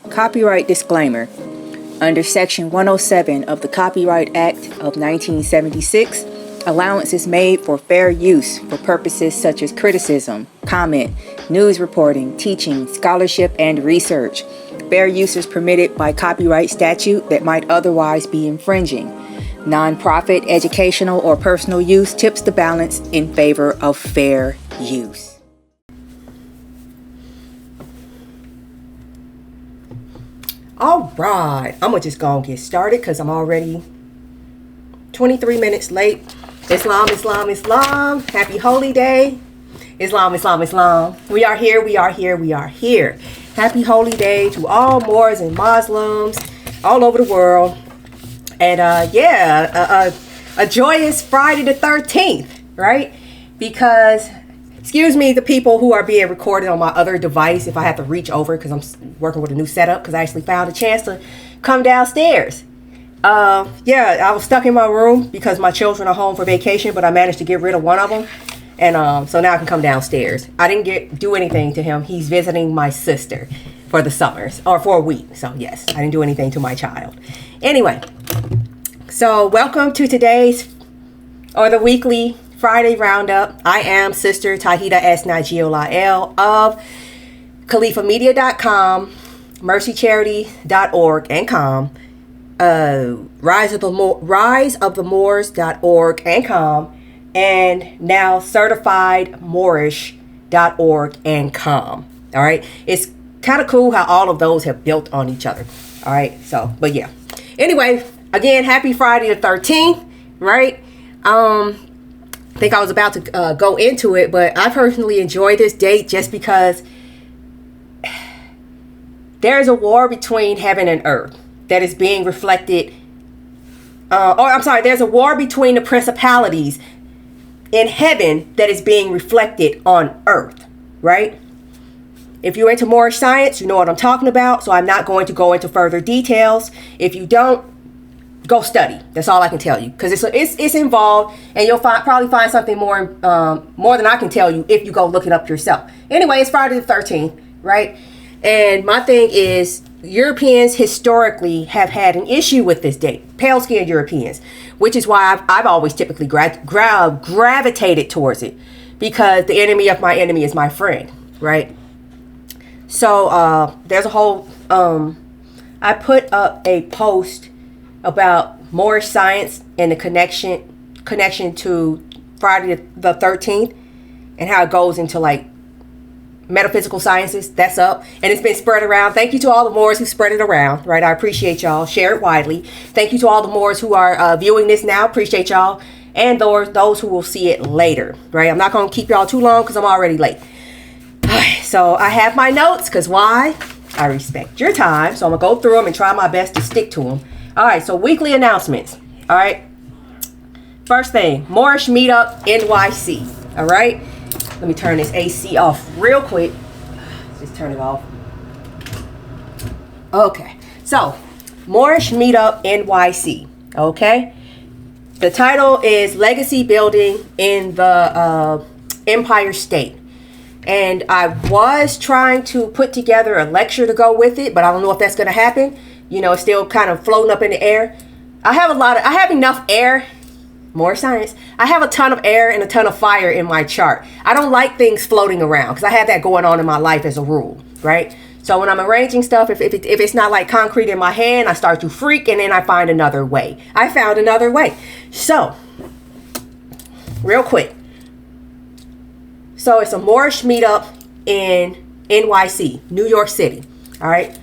Copyright disclaimer. Under Section 107 of the Copyright Act of 1976, allowance is made for fair use for purposes such as criticism, comment, news reporting, teaching, scholarship, and research. Fair use is permitted by copyright statute that might otherwise be infringing. Non-profit, educational, or personal use tips the balance in favor of fair use. All right, I'm gonna just go and get started because I'm already 23 minutes late. Islam, Islam, Islam. Happy holy day. Islam, Islam, Islam. We are here, we are here, we are here. Happy holy day to all Moors and Muslims all over the world. And a joyous Friday the 13th, right? Because, excuse me, the people who are being recorded on my other device, if I have to reach over because I'm working with a new setup, because I actually found a chance to come downstairs. I was stuck in my room because my children are home for vacation, but I managed to get rid of one of them. And so now I can come downstairs. I didn't do anything to him. He's visiting my sister for the summers, or for a week. So yes, I didn't do anything to my child. Anyway, so welcome to the weekly Friday roundup. I am Sister Tahida S. Nagiolael of CalifaMedia.com, mrcicharities.org and com, riseofthemoors.org and com, and now certified Moorish.org and com. All right, it's kind of cool how all of those have built on each other. All right, so but yeah. Anyway, again, happy Friday the 13th. Right. I think I was about to go into it, but I personally enjoy this date just because there's a war between heaven and earth that is being reflected. There's a war between the principalities in heaven that is being reflected on earth, right? If you're into Moorish science, you know what I'm talking about, so I'm not going to go into further details. If you don't, go study. That's all I can tell you, because it's involved, and you'll probably find something more than I can tell you if you go look it up yourself. Anyway, it's Friday the 13th, right? And my thing is, Europeans historically have had an issue with this date, pale-skinned Europeans, which is why I've always typically gravitated towards it, because the enemy of my enemy is my friend, right? So there's a whole, I put up a post about Moorish science and the connection to Friday the 13th and how it goes into like metaphysical sciences. That's up, and it's been spread around. Thank you to all the Moors who spread it around, right? I appreciate y'all. Share it widely. Thank you to all the Moors who are viewing this now. Appreciate y'all, and those who will see it later, right? I'm not going to keep y'all too long because I'm already late. So I have my notes because why? I respect your time, so I'm gonna go through them and try my best to stick to them. All right, so weekly announcements. All right, first thing, Moorish Meetup NYC. All right, let me turn this AC off real quick. Just turn it off. Okay, so Moorish Meetup NYC. Okay, the title is Legacy Building in the Empire State. And I was trying to put together a lecture to go with it, but I don't know if that's going to happen. You know, it's still kind of floating up in the air. I have enough air, more science. I have a ton of air and a ton of fire in my chart. I don't like things floating around because I have that going on in my life as a rule, right? So when I'm arranging stuff, if it's not like concrete in my hand, I start to freak and then I find another way. I found another way. So, real quick. So it's a Moorish meetup in NYC, New York City. All right.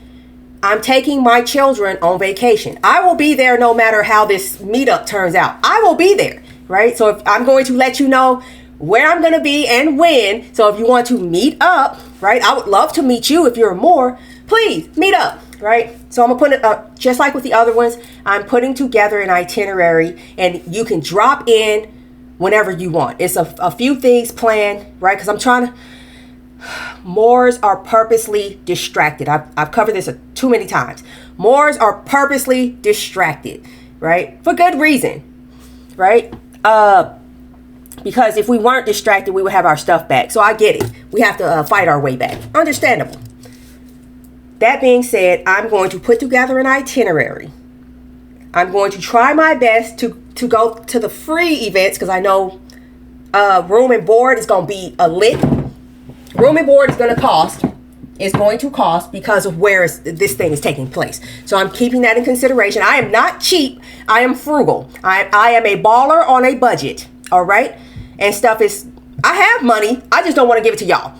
I'm taking my children on vacation. I will be there no matter how this meetup turns out. I will be there. Right. So if I'm going to let you know where I'm going to be and when. So if you want to meet up, right, I would love to meet you if you're more. Please meet up. Right. So I'm going to put it up just like with the other ones. I'm putting together an itinerary and you can drop in whenever you want. It's a few things planned, right? Because I'm trying to... Moors are purposely distracted. I've covered this too many times. Moors are purposely distracted, right? For good reason, right? Because if we weren't distracted, we would have our stuff back. So I get it. We have to fight our way back. Understandable. that being said, I'm going to put together an itinerary. I'm going to try my best to go to the free events, because I know room and board is going to be a lit. Room and board is going to cost. It's going to cost because of where this thing is taking place. So I'm keeping that in consideration. I am not cheap. I am frugal. I am a baller on a budget. All right. And stuff is, I have money. I just don't want to give it to y'all.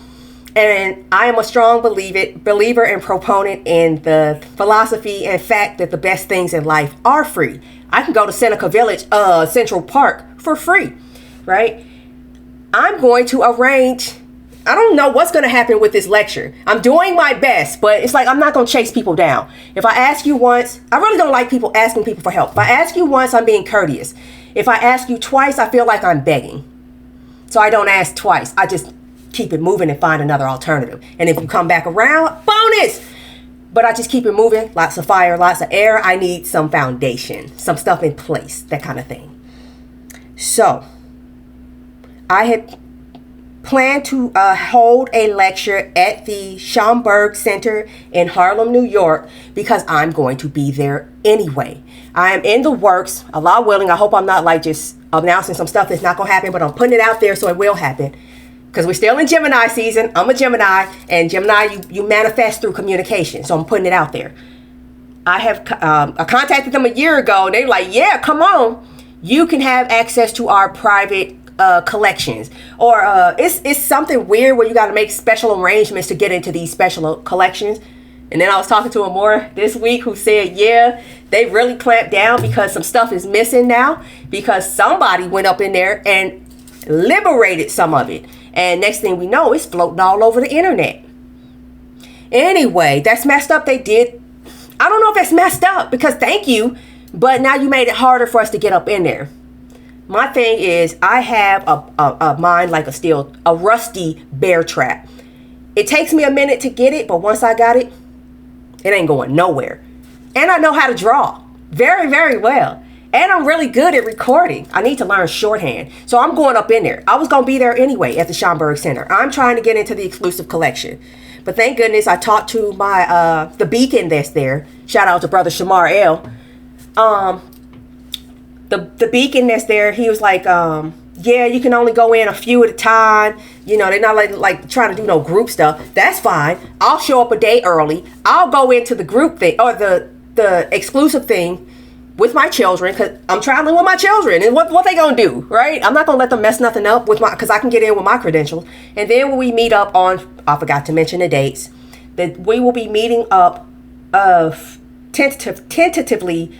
And I am a strong believer and proponent in the philosophy and fact that the best things in life are free. I can go to Seneca Village, Central Park for free, right? I'm going to arrange, I don't know what's going to happen with this lecture. I'm doing my best, but it's like I'm not going to chase people down. If I ask you once, I really don't like people asking people for help. If I ask you once, I'm being courteous. If I ask you twice, I feel like I'm begging. So I don't ask twice. I just keep it moving and find another alternative. And if you come back around, bonus. But I just keep it moving. Lots of fire, lots of air. I need some foundation, some stuff in place, that kind of thing. So I had planned to hold a lecture at the Schomburg Center in Harlem, New York, because I'm going to be there anyway. I am in the works, Allah willing. I hope I'm not like just announcing some stuff that's not going to happen, but I'm putting it out there so it will happen. Because we're still in Gemini season. I'm a Gemini, and Gemini, you manifest through communication. So I'm putting it out there. I have I contacted them a year ago, and they're like, yeah, come on. You can have access to our private collections. Or it's something weird where you got to make special arrangements to get into these special collections. And then I was talking to a Moor this week who said, yeah, they really clamped down because some stuff is missing now. Because somebody went up in there and liberated some of it. And next thing we know, it's floating all over the internet. Anyway, that's messed up. They did. I don't know if it's messed up because thank you. But now you made it harder for us to get up in there. My thing is I have a mind like a rusty bear trap. It takes me a minute to get it. But once I got it, it ain't going nowhere. And I know how to draw very, very well. And I'm really good at recording. I need to learn shorthand. So I'm going up in there. I was going to be there anyway at the Schomburg Center. I'm trying to get into the exclusive collection. But thank goodness I talked to my the beacon that's there. Shout out to Brother Shamar L. The beacon that's there, he was like, yeah, you can only go in a few at a time. You know, they're not like trying to do no group stuff. That's fine. I'll show up a day early. I'll go into the group thing or the exclusive thing with my children, because I'm traveling with my children, and what they gonna do, right? I'm not gonna let them mess nothing up with because I can get in with my credentials. And then when we meet up on, I forgot to mention the dates, that we will be meeting up tentatively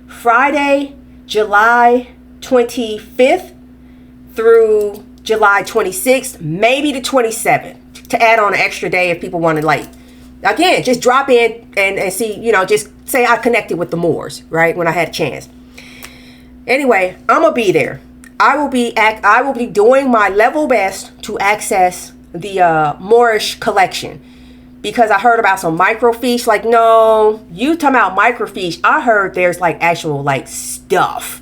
Friday, July 25th through July 26th, maybe the 27th, to add on an extra day if people want to, like, again, just drop in and see, you know, just say I connected with the Moors, right, when I had a chance. Anyway, I'm going to be there. I will be doing my level best to access the Moorish collection, because I heard about some microfiche. Like, no, you talking about microfiche. I heard there's like actual like stuff,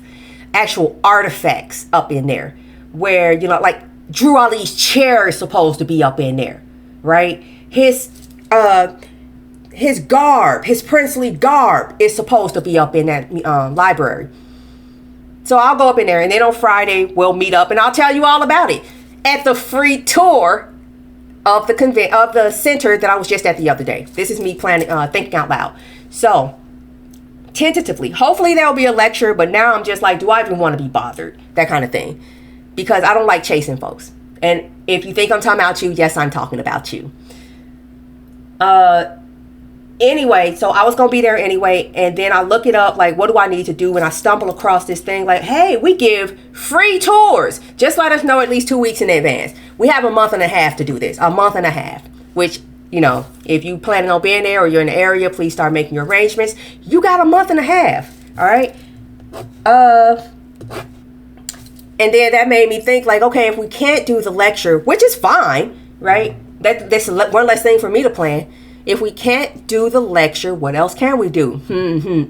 actual artifacts up in there where, you know, like Drew Ali's chair is supposed to be up in there, right? His garb, his princely garb is supposed to be up in that library. So I'll go up in there, and then on Friday we'll meet up, and I'll tell you all about it at the free tour of the center that I was just at the other day. This is me planning, thinking out loud. So tentatively, hopefully there'll be a lecture, but now I'm just like, do I even want to be bothered? That kind of thing, because I don't like chasing folks. And if you think I'm talking about you, yes, I'm talking about you. Anyway, so I was going to be there anyway. And then I look it up, like, what do I need to do? And I stumble across this thing like, hey, we give free tours. Just let us know at least 2 weeks in advance. We have a month and a half to do this. A month and a half, which, you know, if you planning on being there or you're in the area, please start making your arrangements. You got a month and a half. All right. And then that made me think like, okay, if we can't do the lecture, which is fine, right? That's one less thing for me to plan. If we can't do the lecture, what else can we do?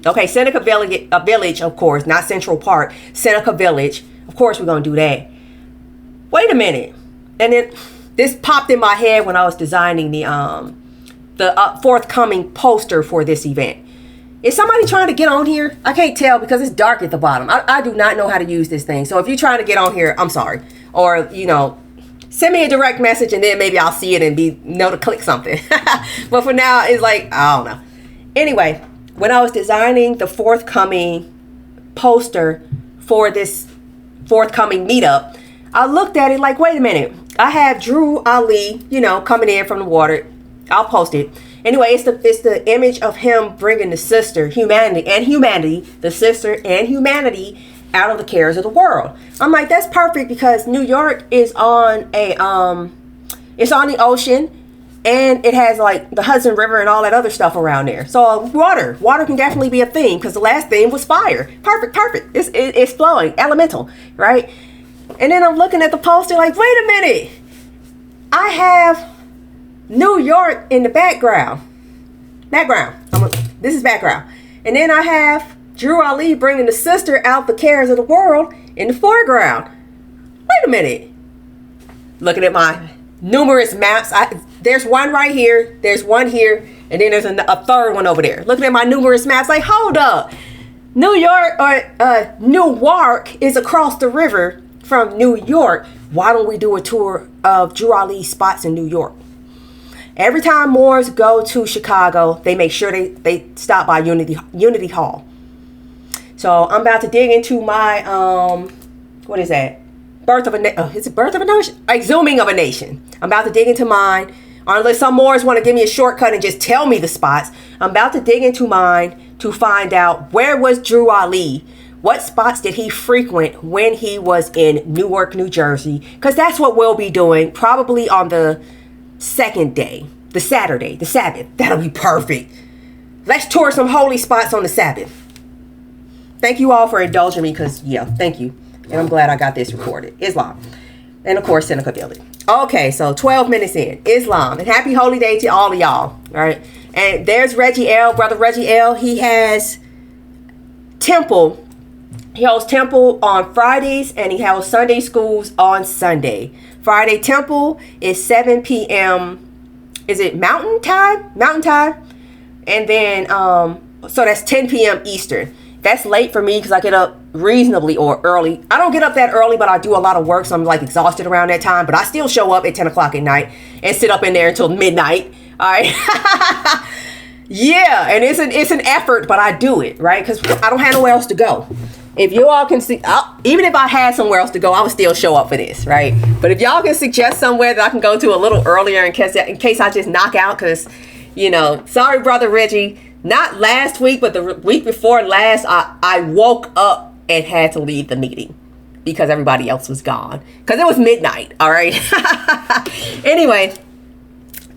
Okay, Seneca Village, of course, not Central Park. Seneca Village, of course we're going to do that. Wait a minute. And then this popped in my head when I was designing the forthcoming poster for this event. Is somebody trying to get on here? I can't tell because it's dark at the bottom. I do not know how to use this thing. So if you're trying to get on here, I'm sorry. Or, send me a direct message and then maybe I'll see it and know to click something. But for now, it's like, I don't know. Anyway, when I was designing the forthcoming poster for this forthcoming meetup, I looked at it like, wait a minute. I have Drew Ali, coming in from the water. I'll post it. Anyway, it's the image of him bringing the sister, humanity, the sister and humanity out of the cares of the world. I'm like, that's perfect because New York is on it's on the ocean, and it has like the Hudson River and all that other stuff around there. So water can definitely be a theme because the last theme was fire. Perfect. It's flowing, elemental, right? And then I'm looking at the poster like, wait a minute, I have New York in the background. This is background. And then I have Drew Ali bringing the sister out the cares of the world in the foreground. Wait a minute. Looking at my numerous maps. There's one right here. There's one here. And then there's a third one over there. Looking at my numerous maps like, hold up. Newark is across the river from New York. Why don't we do a tour of Drew Ali spots in New York? Every time Moors go to Chicago, they make sure they stop by Unity Hall. So I'm about to dig into my, what is that? It's a birth of a nation? Exhuming of a nation. I'm about to dig into mine. Or unless some Moors want to give me a shortcut and just tell me the spots. I'm about to dig into mine to find out where was Drew Ali? What spots did he frequent when he was in Newark, New Jersey? Because that's what we'll be doing probably on the second day, the Saturday, the Sabbath. That'll be perfect. Let's tour some holy spots on the Sabbath. Thank you all for indulging me because, thank you. And I'm glad I got this recorded. Islam. And, of course, Seneca Village. Okay, so 12 minutes in. Islam. And happy holy day to all of y'all. All right. And there's Reggie L. Brother Reggie L. He has temple. He holds temple on Fridays and he holds Sunday schools on Sunday. Friday temple is 7 p.m. Is it Mountain time? And then, so that's 10 p.m. Eastern. That's late for me because I get up reasonably or early. I don't get up that early, but I do a lot of work, so I'm like exhausted around that time. But I still show up at 10 o'clock at night and sit up in there until midnight. All right. Yeah, and it's an effort, but I do it, right? Because I don't have nowhere else to go. If you all can see, even if I had somewhere else to go, I would still show up for this, right? But if y'all can suggest somewhere that I can go to a little earlier in case I just knock out, because, sorry, Brother Reggie, not last week, but the week before last, I woke up and had to leave the meeting because everybody else was gone. Because it was midnight, all right? Anyway,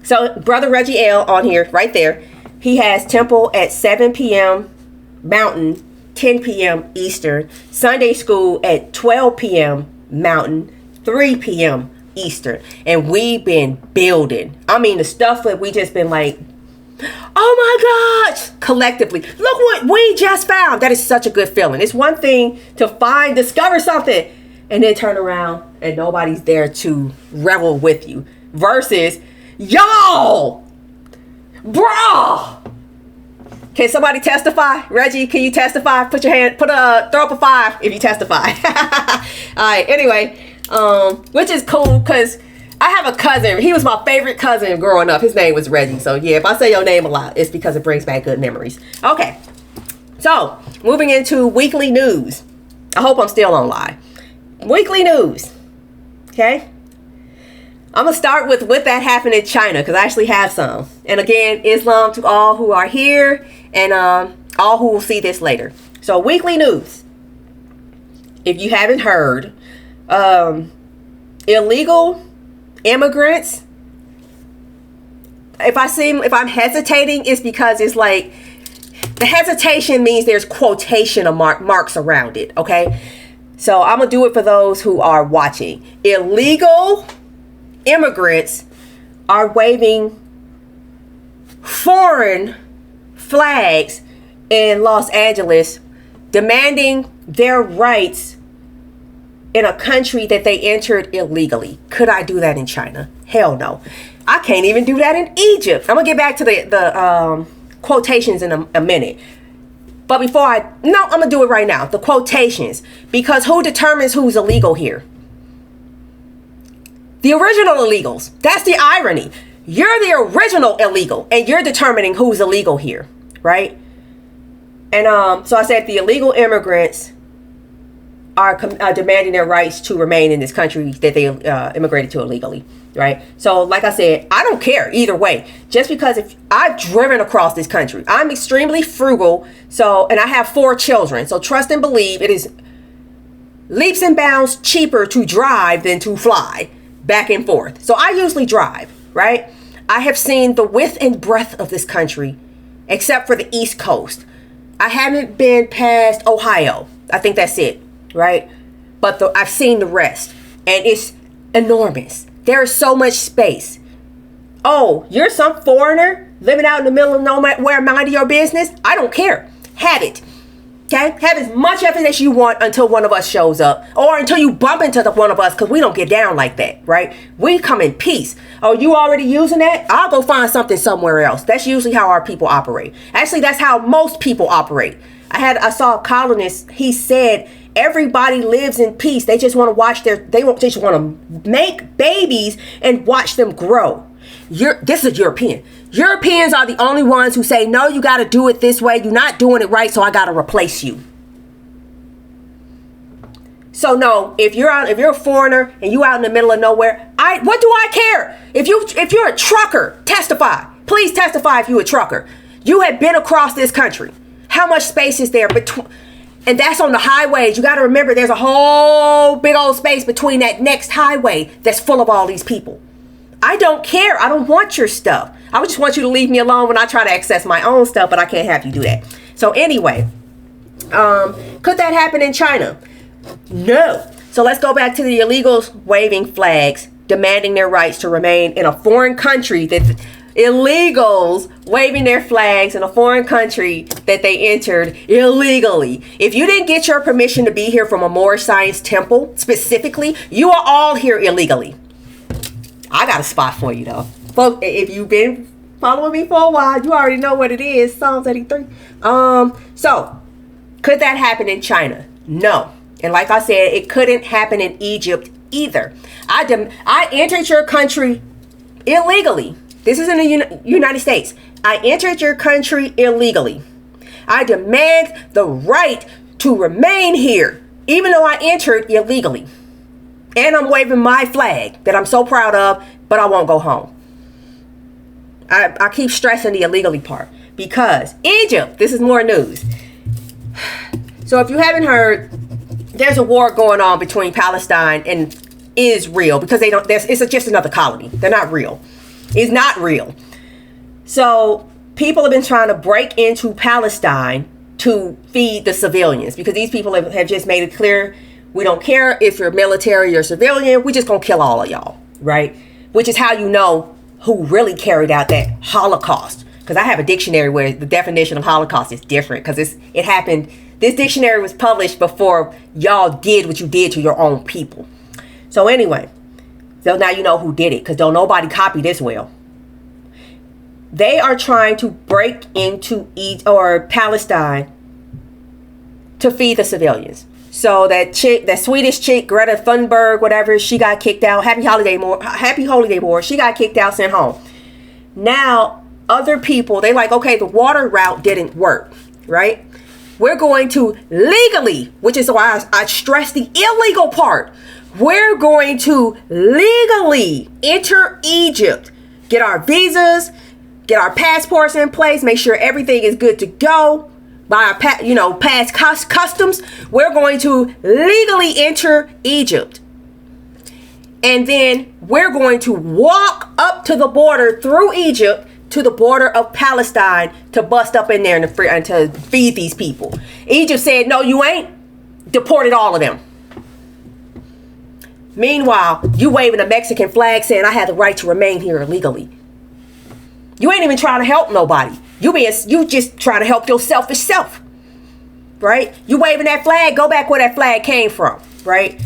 so Brother Reggie L on here, right there, he has temple at 7 p.m. Mountain, 10 p.m. Eastern, Sunday school at 12 p.m. Mountain, 3 p.m. Eastern. And we've been building. I mean, the stuff that we just been like, oh my gosh, collectively, look what we just found. That is such a good feeling. It's one thing to discover something, and then turn around and nobody's there to revel with you. Versus, y'all, bruh. Can somebody testify? Reggie, can you testify? Put your hand, throw up a 5 if you testify. All right, anyway, which is cool because I have a cousin. He was my favorite cousin growing up. His name was Reggie. So yeah, if I say your name a lot, it's because it brings back good memories. Okay, so moving into weekly news. I hope I'm still on live. Weekly news. Okay. I'm going to start with what that happened in China because I actually have some. And again, Islam to all who are here and all who will see this later. So weekly news. If you haven't heard, illegal immigrants. If I'm hesitating, it's because it's like the hesitation means there's quotation marks around it. Okay. So I'm going to do it for those who are watching. Illegal immigrants are waving foreign flags in Los Angeles, demanding their rights in a country that they entered illegally. Could I do that in China? Hell no. I can't even do that in Egypt. I'm gonna get back to the quotations in a minute. But I'm gonna do it right now. The quotations, because who determines who's illegal here? The original illegals. That's the irony. You're the original illegal, and you're determining who's illegal here, right? And so I said the illegal immigrants are demanding their rights to remain in this country that they immigrated to illegally, right? So like I said, I don't care either way. Just because if I've driven across this country, I'm extremely frugal. And I have 4 children. So trust and believe it is leaps and bounds cheaper to drive than to fly back and forth. So I usually drive, right? I have seen the width and breadth of this country, except for the East Coast. I haven't been past Ohio. I think that's it. Right? But I've seen the rest, and it's enormous. There is so much space. Oh, you're some foreigner living out in the middle of nowhere, minding your business? I don't care. Have it. Okay? Have as much of it as you want until one of us shows up, or until you bump into one of us, because we don't get down like that, right? We come in peace. Oh, you already using that? I'll go find something somewhere else. That's usually how our people operate. Actually, that's how most people operate. I saw a columnist. He said everybody lives in peace. They just want to watch they just want to make babies and watch them grow. This is European. Europeans are the only ones who say, no, you got to do it this way. You're not doing it right, so I got to replace you. So no, if you're a foreigner and you out in the middle of nowhere, what do I care? If you're a trucker, testify. Please testify if you're a trucker. You have been across this country. How much space is there between? And that's on the highways. You got to remember there's a whole big old space between that next highway that's full of all these people. I don't care. I don't want your stuff. I just want you to leave me alone when I try to access my own stuff, but I can't have you do that. So anyway, could that happen in China? No. So let's go back to the illegals waving flags, demanding their rights to remain in a foreign country. Illegals waving their flags in a foreign country that they entered illegally. If you didn't get your permission to be here from a Moorish science temple specifically, you are all here illegally. I got a spot for you though. Folks, if you've been following me for a while, you already know what it is. Psalms 83. So could that happen in China? No. And like I said, it couldn't happen in Egypt either. I entered your country illegally. This is in the United States. I entered your country illegally. I demand the right to remain here, even though I entered illegally. And I'm waving my flag that I'm so proud of, but I won't go home. I keep stressing the illegally part because Egypt, this is more news. So if you haven't heard, there's a war going on between Palestine and Israel because it's just another colony. They're not real. It's not real. So people have been trying to break into Palestine to feed the civilians because these people have just made it clear, we don't care if you're military or civilian, we just gonna kill all of y'all, right? Which is how you know who really carried out that Holocaust. Because I have a dictionary where the definition of Holocaust is different because it happened. This dictionary was published before y'all did what you did to your own people. So anyway, so now you know who did it because don't nobody copy this well. They are trying to break into Palestine to feed the civilians. So that Swedish chick, Greta Thunberg, whatever, she got kicked out. Happy Holiday Board. She got kicked out, sent home. Now, other people, they like, okay, the water route didn't work, right? We're going to legally, which is why I stress the illegal part. We're going to legally enter Egypt, get our visas, get our passports in place, make sure everything is good to go. By our past customs, we're going to legally enter Egypt. And then we're going to walk up to the border through Egypt to the border of Palestine to bust up in there and to feed these people. Egypt said, no, you ain't. Deported all of them. Meanwhile, you waving a Mexican flag saying I have the right to remain here illegally. You ain't even trying to help nobody. You just trying to help your selfish self, right? You waving that flag, go back where that flag came from, right?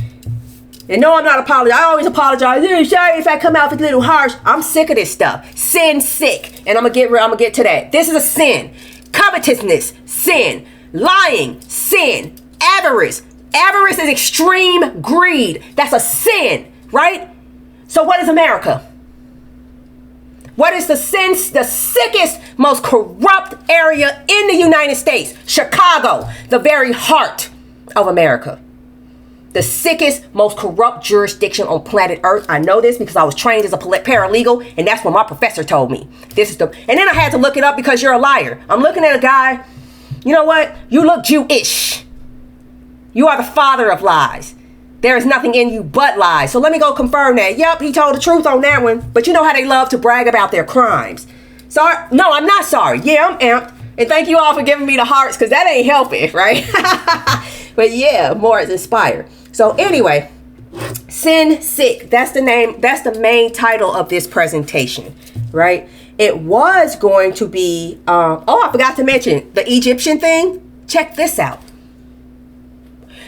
And no, I'm not apologizing. I always apologize. Sorry if I come out with a little harsh. I'm sick of this stuff. Sin, sick. And I'm gonna get to that. This is a sin. Covetousness, sin. Lying, sin. Avarice. Avarice is extreme greed. That's a sin, right? So what is America? What is the sickest, most corrupt area in the United States? Chicago, the very heart of America. The sickest, most corrupt jurisdiction on planet Earth. I know this because I was trained as a paralegal, and that's what my professor told me. And then I had to look it up because you're a liar. I'm looking at a guy, you know what? You look Jewish. You are the father of lies. There is nothing in you but lies. So let me go confirm that. Yep, he told the truth on that one. But you know how they love to brag about their crimes. Sorry? No, I'm not sorry. Yeah, I'm amped. And thank you all for giving me the hearts, because that ain't helping, right? But yeah, more is inspired. So anyway, Sin Sick. That's the name. That's the main title of this presentation, right? It was going to be, I forgot to mention the Egyptian thing. Check this out.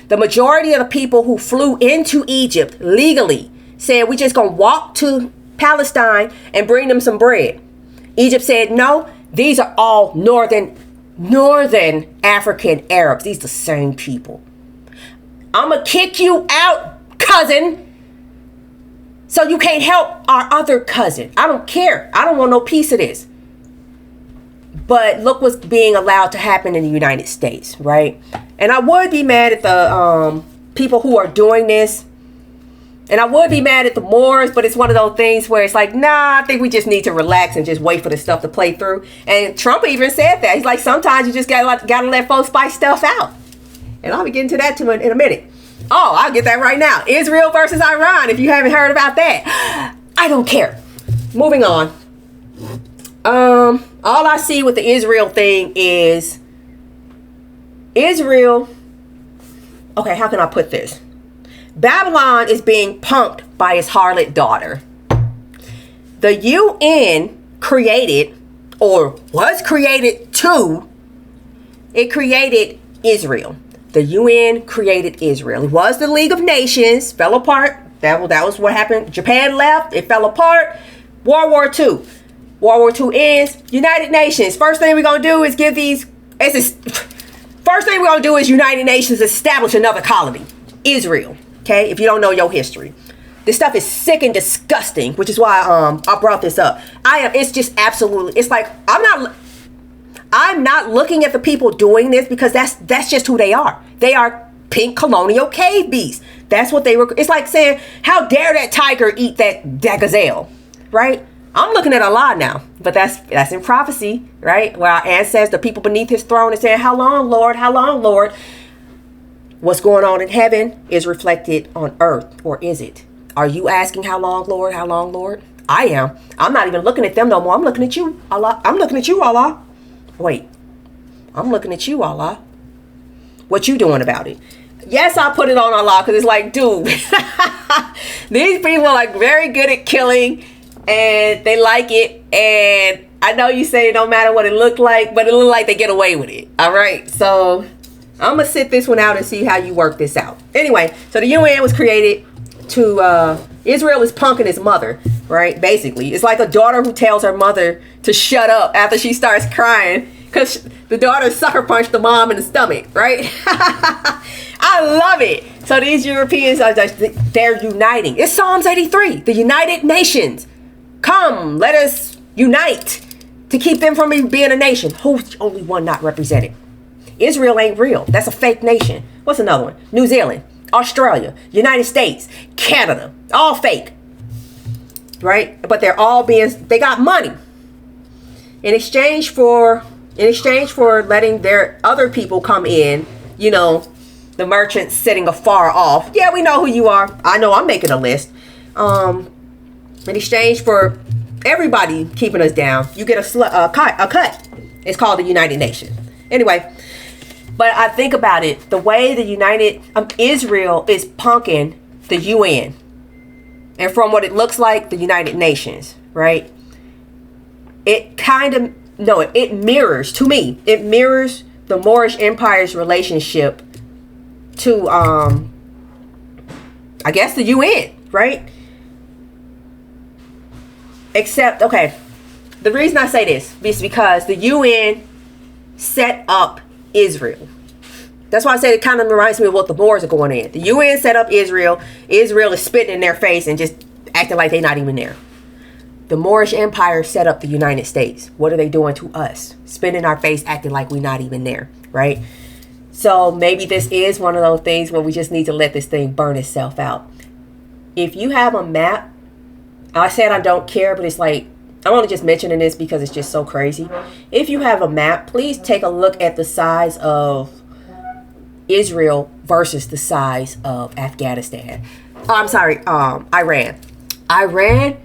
The majority of the people who flew into Egypt legally said, we just gonna walk to Palestine and bring them some bread. Egypt said, no, these are all northern African Arabs. These are the same people. I'm gonna kick you out, cousin, so you can't help our other cousin. I don't care. I don't want no piece of this. But look what's being allowed to happen in the United States, right? And I would be mad at the people who are doing this. And I would be mad at the Moors, but it's one of those things where it's like, nah, I think we just need to relax and just wait for the stuff to play through. And Trump even said that. He's like, sometimes you just gotta let folks spice stuff out. And I'll be getting to that in a minute. Oh, I'll get that right now. Israel versus Iran, if you haven't heard about that. I don't care. Moving on. All I see with the Israel thing is Israel. Okay, how can I put this? Babylon is being punked by its harlot daughter. The UN created, or was created to, it created Israel. The UN created Israel. It was the League of Nations, fell apart. That was what happened. Japan left, it fell apart. World War II. World War II ends. United Nations. First thing we're going to do is United Nations establish another colony. Israel. Okay? If you don't know your history. This stuff is sick and disgusting, which is why I brought this up. It's just absolutely, it's like, I'm not looking at the people doing this because that's just who they are. They are pink colonial cave beasts. That's what they were. It's like saying, how dare that tiger eat that gazelle, right? I'm looking at Allah now, but that's in prophecy, right? Where our ancestors, the people beneath his throne, are saying, how long, Lord? How long, Lord? What's going on in heaven is reflected on earth, or is it? Are you asking how long, Lord? How long, Lord? I am. I'm not even looking at them no more. I'm looking at you, Allah. I'm looking at you, Allah. Wait. I'm looking at you, Allah. What you doing about it? Yes, I put it on Allah because it's like, dude, these people are like very good at killing. And they like it. And I know you say it don't matter what it looked like, but it looked like they get away with it. All right. So I'm going to sit this one out and see how you work this out. Anyway, so the UN was created to, Israel is punking his mother, right? Basically, it's like a daughter who tells her mother to shut up after she starts crying because the daughter sucker punched the mom in the stomach, right? I love it. So these Europeans they're uniting. It's Psalms 83, the United Nations. Come, let us unite to keep them from being a nation. Who's the only one not represented? Israel ain't real. That's a fake nation. What's another one? New Zealand, Australia, United States, Canada. All fake. Right? But they got money. In exchange for letting their other people come in, you know, the merchants sitting afar off. Yeah, we know who you are. I know I'm making a list. In exchange for everybody keeping us down, you get a cut. It's called the United Nations. Anyway, but I think about it, the way the Israel is punking the UN, and from what it looks like, the United Nations, right? It mirrors, to me, it mirrors the Moorish Empire's relationship to I guess the UN, right? Except, okay, the reason I say this is because the UN set up Israel. That's why I said it kind of reminds me of what the Moors are going in. The UN set up Israel. Israel is spitting in their face and just acting like they're not even there. The Moorish Empire set up the United States. What are they doing to us? Spitting in our face, acting like we're not even there, right? So maybe this is one of those things where we just need to let this thing burn itself out. If you have a map, I said I don't care, but it's like, I'm only just mentioning this because it's just so crazy. If you have a map, please take a look at the size of Israel versus the size of Afghanistan. Iran. Iran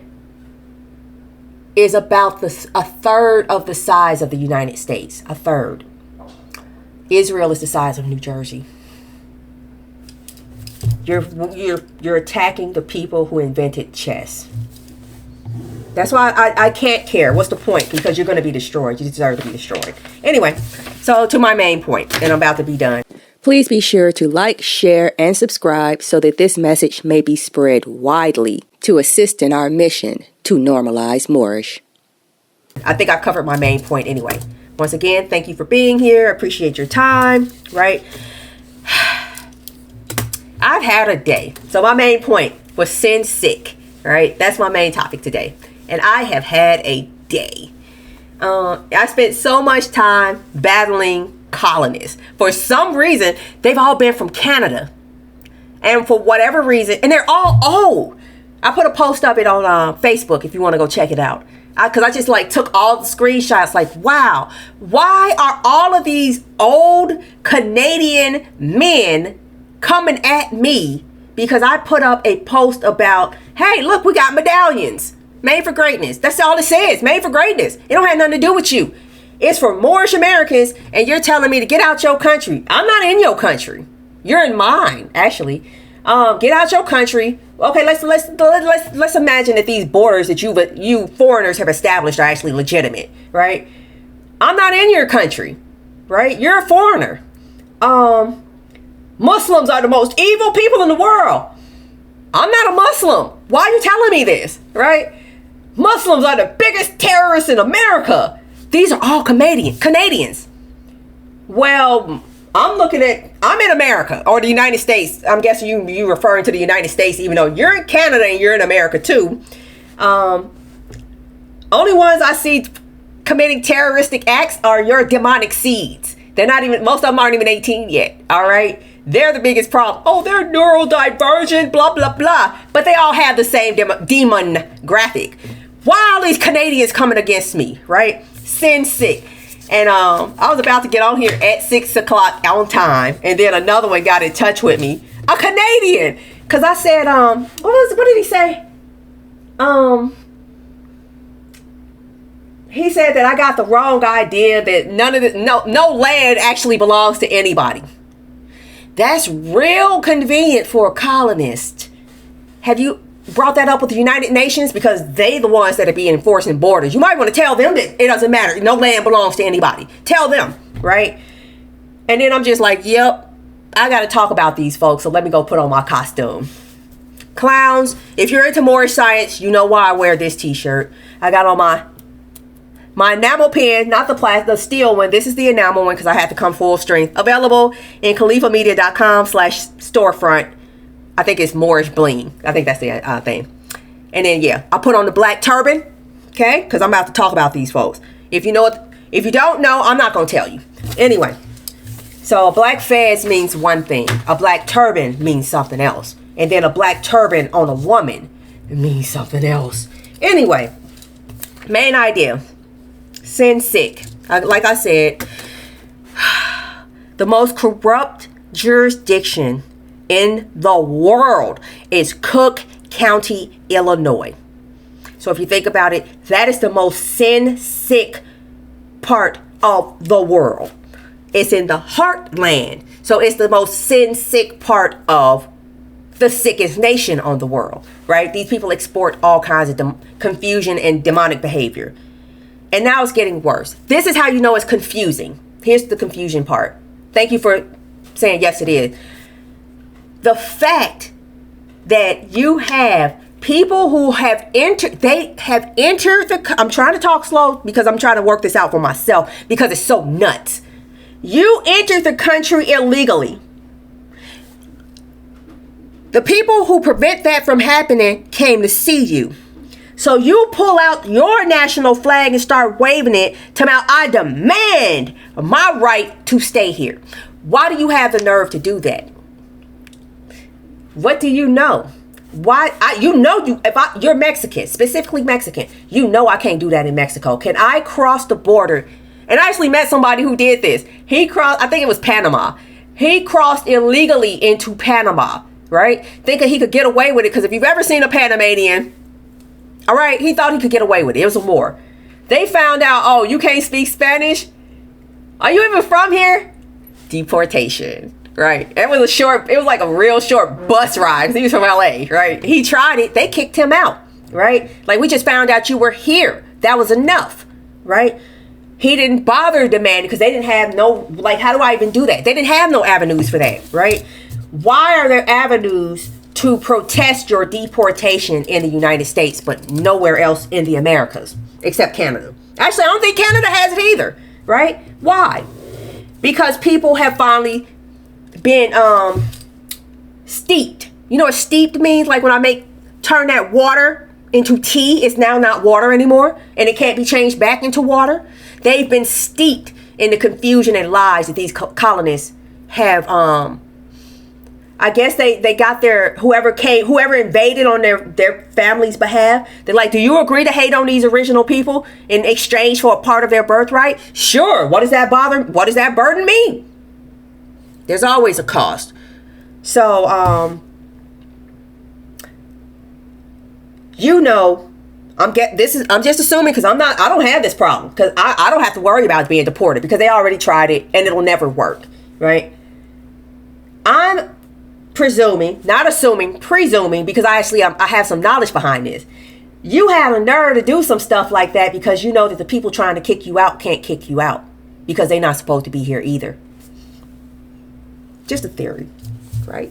is about a third of the size of the United States. A third. Israel is the size of New Jersey. You're attacking the people who invented chess. That's why I can't care. What's the point? Because you're going to be destroyed. You deserve to be destroyed. Anyway, so to my main point, and I'm about to be done. Please be sure to like, share, and subscribe so that this message may be spread widely to assist in our mission to normalize Moorish. I think I covered my main point anyway. Once again, thank you for being here. Appreciate your time, right? I've had a day. So my main point was sin sick, right? That's my main topic today. And I have had a day. I spent so much time battling colonists. For some reason, they've all been from Canada. And for whatever reason, and they're all old. I put a post up it on Facebook if you want to go check it out. Because I just like took all the screenshots like, wow, why are all of these old Canadian men coming at me? Because I put up a post about, hey, look, we got medallions. Made for greatness. That's all it says. Made for greatness. It don't have nothing to do with you. It's for Moorish Americans, and you're telling me to get out your country. I'm not in your country. You're in mine, actually. Get out your country. Okay, let's imagine that these borders that you foreigners have established are actually legitimate, right? I'm not in your country, right? You're a foreigner. Muslims are the most evil people in the world. I'm not a Muslim. Why are you telling me this, right? Muslims are the biggest terrorists in America. These are all Canadians. Well, I'm in America or the United States. I'm guessing you referring to the United States, even though you're in Canada and you're in America too. Only ones I see committing terroristic acts are your demonic seeds. Most of them aren't even 18 yet. All right. They're the biggest problem. Oh, they're neurodivergent, blah, blah, blah. But they all have the same demographic. Why are these Canadians coming against me, right? Sin sick. And I was about to get on here at 6 o'clock on time. And then another one got in touch with me. A Canadian. Because I said, what did he say? He said that I got the wrong idea that no land actually belongs to anybody. That's real convenient for a colonist. Have you brought that up with the United Nations? Because they the ones that are being enforcing borders. You might want to tell them that it doesn't matter. No land belongs to anybody. Tell them, right? And then I'm just like, yep, I got to talk about these folks. So let me go put on my costume. Clowns, if you're into Moorish science, you know why I wear this t-shirt. I got on my enamel pen, not the steel one. This is the enamel one because I had to come full strength. Available in califamedia.com/storefront. I think it's Moorish bling. I think that's the thing. And then, yeah, I put on the black turban, okay? Because I'm about to talk about these folks. If you don't know, I'm not going to tell you. Anyway, so a black fez means one thing. A black turban means something else. And then a black turban on a woman means something else. Anyway, main idea. Sin sick. Like I said, the most corrupt jurisdiction in the world is Cook County, Illinois. So if you think about it, that is the most sin sick part of the world. It's in the heartland. So it's the most sin sick part of the sickest nation on the world, right? These people export all kinds of confusion and demonic behavior. And now it's getting worse. This is how you know it's confusing. Here's the confusion part. Thank you for saying yes, it is. The fact that you have people who have entered, I'm trying to talk slow because I'm trying to work this out for myself because it's so nuts. You entered the country illegally. The people who prevent that from happening came to see you. So you pull out your national flag and start waving it to now I demand my right to stay here. Why do you have the nerve to do that? What do you know? You're Mexican, specifically Mexican. You know I can't do that in Mexico. Can I cross the border? And I actually met somebody who did this. He crossed, I think it was Panama. He crossed illegally into Panama, right? Thinking he could get away with it because if you've ever seen a Panamanian, all right, he thought he could get away with it. It was a war. They found out, oh, you can't speak Spanish? Are you even from here? Deportation, right? It was like a real short bus ride. He was from LA, right? He tried it. They kicked him out, right? Like, we just found out you were here. That was enough, right? He didn't bother demanding because they didn't have no, like, how do I even do that? They didn't have no avenues for that, right? Why are there avenues to protest your deportation in the United States, but nowhere else in the Americas, except Canada? Actually, I don't think Canada has it either, right? Why? Because people have finally been steeped. You know what steeped means? Like when I turn that water into tea, it's now not water anymore, and it can't be changed back into water. They've been steeped in the confusion and lies that these colonists have I guess they got whoever invaded on their family's behalf. They're like, do you agree to hate on these original people in exchange for a part of their birthright? Sure. What does that burden mean? There's always a cost. So, I'm just assuming because I don't have this problem because I don't have to worry about being deported because they already tried it and it'll never work. Right. I'm presuming because I have some knowledge behind this. You have a nerve to do some stuff like that because you know that the people trying to kick you out can't kick you out because they're not supposed to be here either. Just a theory, right?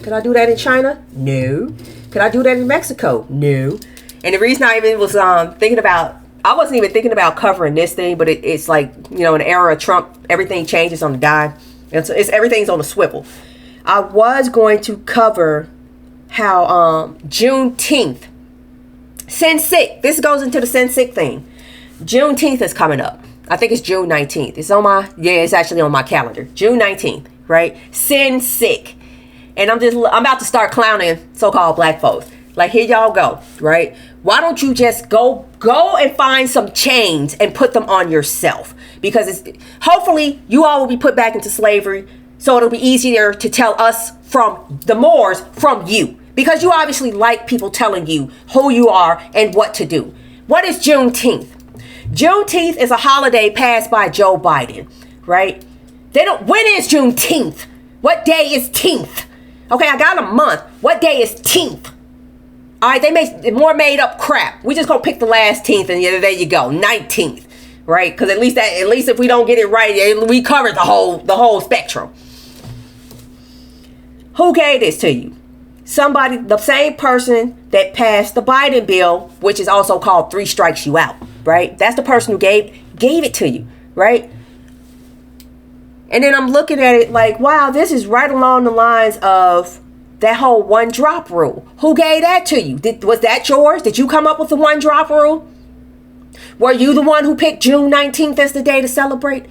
Could I do that in China? No. Could I do that in Mexico? No. And the reason I even was I wasn't even thinking about covering this thing, but it's like, in the era of Trump, everything changes on the dime. Everything's on a swivel. I was going to cover how Juneteenth, Sin Sick. This goes into the Sin Sick thing. Juneteenth is coming up. I think it's June 19th. It's actually on my calendar. June 19th, right? Sin Sick. And I'm about to start clowning so-called black folks. Like, here y'all go, right? Why don't you just go and find some chains and put them on yourself? Because hopefully you all will be put back into slavery. So it'll be easier to tell us from the Moors from you. Because you obviously like people telling you who you are and what to do. What is Juneteenth? Juneteenth is a holiday passed by Joe Biden, right? When is Juneteenth? What day is 10th? Okay, I got a month. What day is 10th? All right, they make more made up crap. We just gonna pick the last 10th and there you go, 19th, right? Because at least if we don't get it right, we covered the whole spectrum. Who gave this to you? Somebody, the same person that passed the Biden bill, which is also called 3 strikes you out, right? That's the person who gave it to you, right? And then I'm looking at it like, wow, this is right along the lines of that whole 1 drop rule. Who gave that to you? Was that yours? Did you come up with the 1 drop rule? Were you the one who picked June 19th as the day to celebrate?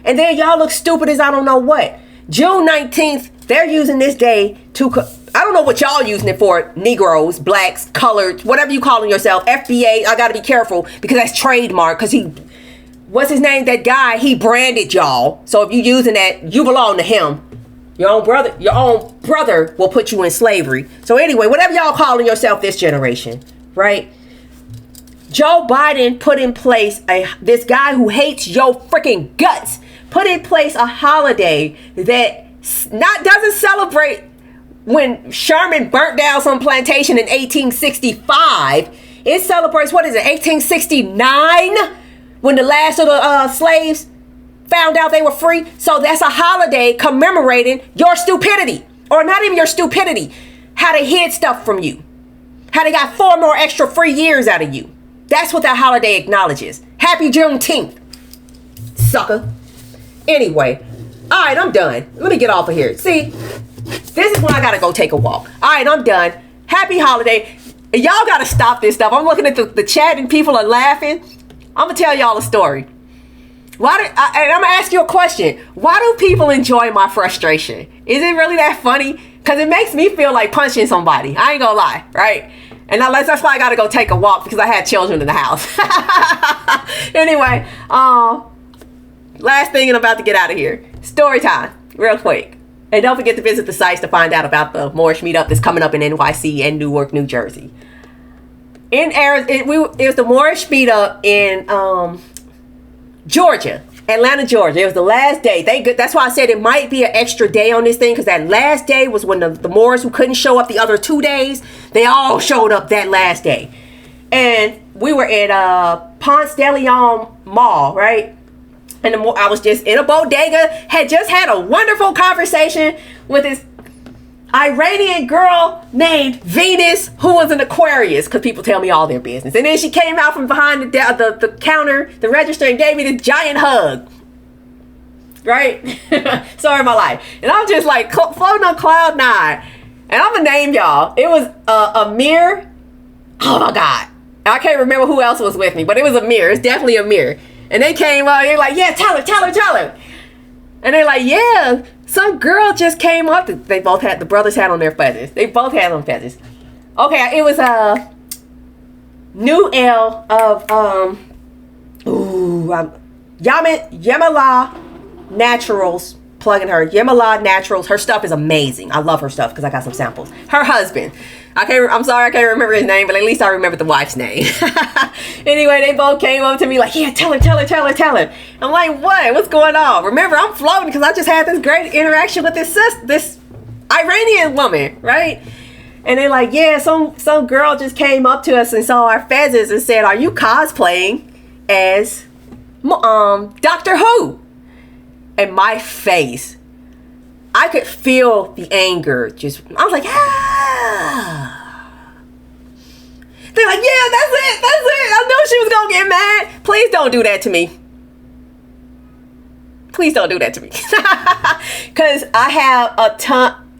And then y'all look stupid as I don't know what. June 19th, they're using this day to, I don't know what y'all using it for, Negroes, blacks, colored, whatever you calling yourself, FBA, I gotta be careful because that's trademark because what's his name, that guy, he branded y'all. So if you using that, you belong to him. Your own brother will put you in slavery. So anyway, whatever y'all calling yourself this generation, right? Joe Biden put in place this guy who hates your freaking guts, put in place a holiday that doesn't celebrate when Sherman burnt down some plantation in 1865. It celebrates, 1869? When the last of the slaves found out they were free. So that's a holiday commemorating your stupidity. Or not even your stupidity. how they hid stuff from you, how they got 4 more extra free years out of you. That's what that holiday acknowledges. Happy Juneteenth, sucker. Anyway, all right, I'm done. Let me get off of here. See, this is when I gotta go take a walk. All right, I'm done. Happy holiday. Y'all gotta stop this stuff. I'm looking at the chat and people are laughing. I'm gonna tell y'all a story. And I'm gonna ask you a question. Why do people enjoy my frustration? Is it really that funny? Because it makes me feel like punching somebody. I ain't gonna lie, right? And that's why I gotta go take a walk, because I had children in the house. Anyway, last thing, and I'm about to get out of here. Story time, real quick. And don't forget to visit the sites to find out about the Moorish Meetup that's coming up in NYC and Newark, New Jersey. It was the Moorish Meetup in Georgia, Atlanta, Georgia. It was the last day. That's why I said it might be an extra day on this thing, because that last day was when the Moors who couldn't show up the other 2 days, they all showed up that last day. And we were at Ponce de Leon Mall, right? And I was just in a bodega, had just had a wonderful conversation with this Iranian girl named Venus, who was an Aquarius, because people tell me all their business. And then she came out from behind the counter, the register, and gave me this giant hug. Right? Story of my life. And I'm just like floating on cloud 9. And I'm going to name y'all. It was Amir. Oh my God. I can't remember who else was with me, but it was Amir. It's definitely Amir. And they came up, they're like, yeah, tell her. And they're like, yeah, some girl just came up. They both had, the brothers had on their feathers. They both had on feathers. Okay, it was New L of Yamala Naturals, plugging her. Yamala Naturals. Her stuff is amazing. I love her stuff because I got some samples. Her husband. I'm sorry I can't remember his name, but at least I remember the wife's name. Anyway, they both came up to me like, yeah, tell her. I'm like, what? What's going on? Remember, I'm floating because I just had this great interaction with this Iranian woman, right? And they're like, yeah, some girl just came up to us and saw our feathers and said, are you cosplaying as Doctor Who? And my face, I could feel the anger. I was like, ah. They're like, yeah, that's it. I knew she was going to get mad. Please don't do that to me. Please don't do that to me. Because I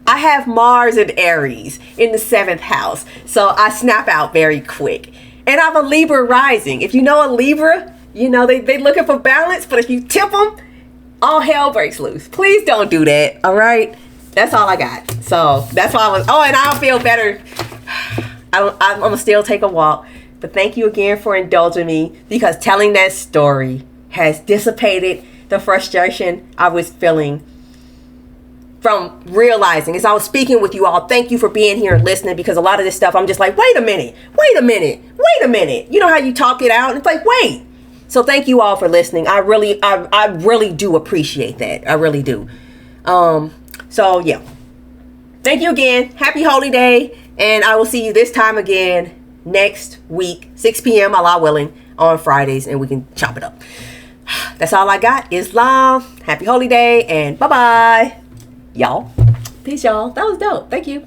have Mars and Aries in the 7th house. So I snap out very quick. And I'm a Libra rising. If you know a Libra, you know they looking for balance. But if you tip them, all hell breaks loose. Please don't do that. All right. That's all I got. So that's why and I'll feel better. I'm going to still take a walk. But thank you again for indulging me, because telling that story has dissipated the frustration I was feeling from realizing as I was speaking with you all. Thank you for being here and listening, because a lot of this stuff I'm just like, wait a minute. You know how you talk it out? And it's like, wait. So thank you all for listening. I really do appreciate that. I really do. So yeah. Thank you again. Happy Holy Day. And I will see you this time again next week, 6 p.m. Allah willing, on Fridays, and we can chop it up. That's all I got. Islam. Happy Holy Day, and bye-bye. Y'all. Peace, y'all. That was dope. Thank you.